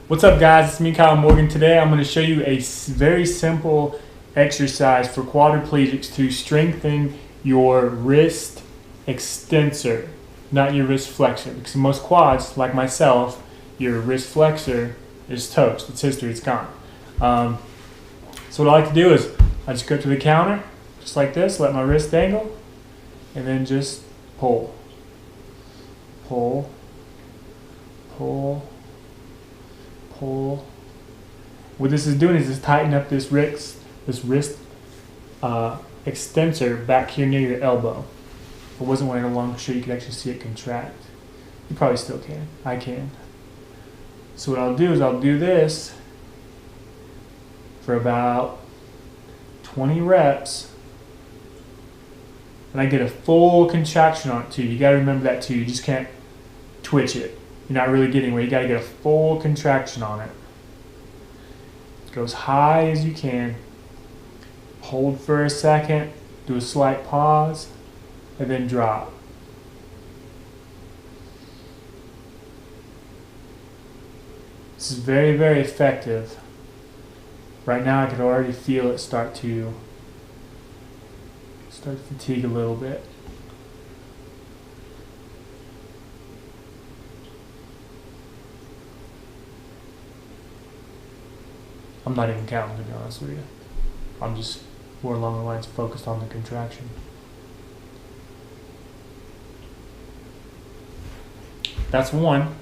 What's up, guys? It's me, Kyle Morgan. Today I'm going to show you a very simple exercise for quadriplegics to strengthen your wrist extensor, not your wrist flexor. Because most quads, like myself, your wrist flexor is toast. It's history. It's gone. So what I like to do is I just go to the counter, just like this, let my wrist dangle, and then just pull. Pull. Pull. Pull. What this is doing is just tighten up this wrist extensor back here near your elbow. If it wasn't wearing a long shirt, you could actually see it contract. You probably still can. I can. So what I'll do is I'll do this for about 20 reps, and I get a full contraction on it too. You got to remember that too. You just can't twitch it. You're not really getting where you got to get a full contraction on it. Go as high as you can. Hold for a second, do a slight pause, and then drop. This is very, very effective. Right now I can already feel it start to fatigue a little bit. I'm not even counting, to be honest with you. I'm just more along the lines focused on the contraction. That's one.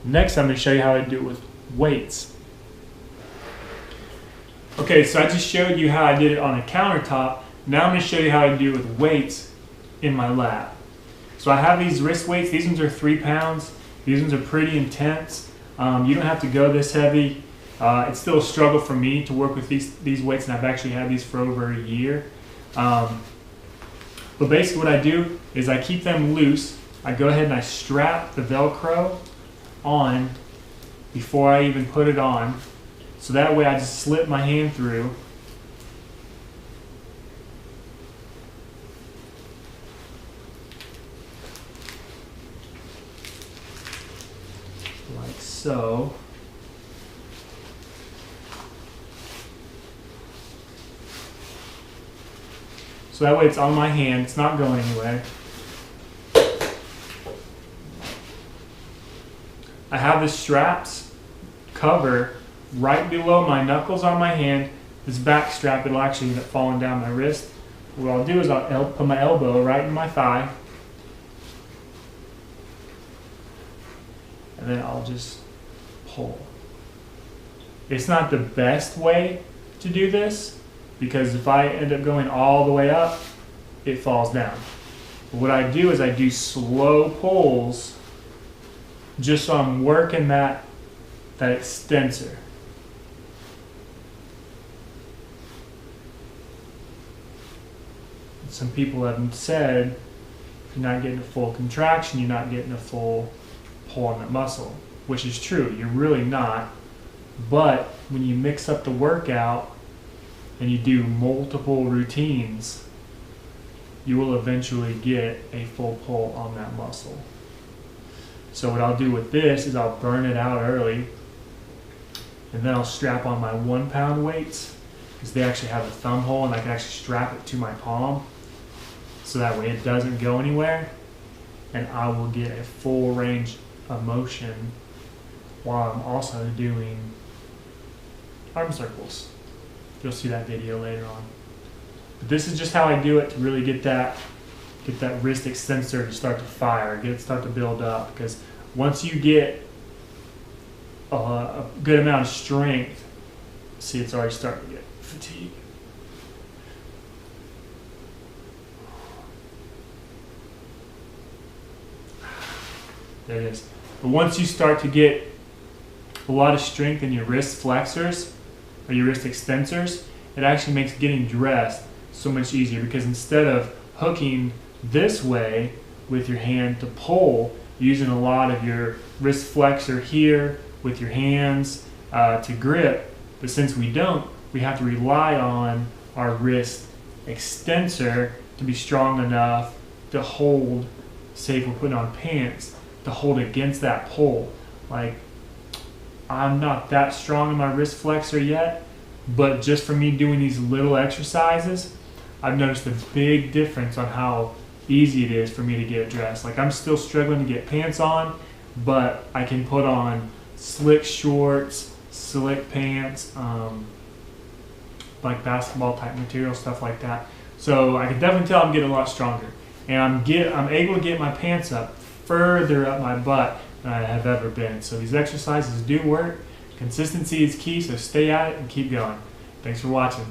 Next, I'm going to show you how to do it with weights. Okay, so I just showed you how I did it on a countertop. Now I'm going to show you how I do it with weights in my lab. So I have these wrist weights. These ones are 3 pounds. These ones are pretty intense. You don't have to go this heavy. It's still a struggle for me to work with these weights, and I've actually had these for over a year. But basically what I do is I keep them loose. I go ahead and I strap the Velcro on before I even put it on. So that way I just slip my hand through. Like so. So that way it's on my hand, it's not going anywhere. I have the straps cover right below my knuckles on my hand. This back strap, it'll actually end up falling down my wrist. What I'll do is I'll put my elbow right in my thigh. And then I'll just pull. It's not the best way to do this, because if I end up going all the way up, it falls down. But what I do is I do slow pulls, just so I'm working that extensor. Some people have said you're not getting a full contraction, you're not getting a full pull on that muscle, which is true, you're really not. But when you mix up the workout and you do multiple routines, you will eventually get a full pull on that muscle. So what I'll do with this is I'll burn it out early, and then I'll strap on my 1 pound weights, because they actually have a thumb hole and I can actually strap it to my palm, so that way it doesn't go anywhere, and I will get a full range of motion while I'm also doing arm circles. You'll see that video later on. But this is just how I do it to really get that wrist extensor to start to fire, start to build up. Because once you get a good amount of strength, see, it's already starting to get fatigue. There it is. But once you start to get a lot of strength in your wrist flexors or your wrist extensors, it actually makes getting dressed so much easier, because instead of hooking this way with your hand to pull, using a lot of your wrist flexor here with your hands to grip, but since we don't, we have to rely on our wrist extensor to be strong enough to hold, say if we're putting on pants, to hold against that pull. Like, I'm not that strong in my wrist flexor yet, but just from me doing these little exercises, I've noticed a big difference on how easy it is for me to get dressed. Like, I'm still struggling to get pants on, but I can put on slick shorts, slick pants, like basketball type material, stuff like that. So I can definitely tell I'm getting a lot stronger, and I'm able to get my pants up further up my butt than I have ever been. So these exercises do work. Consistency is key, so stay at it and keep going. Thanks for watching.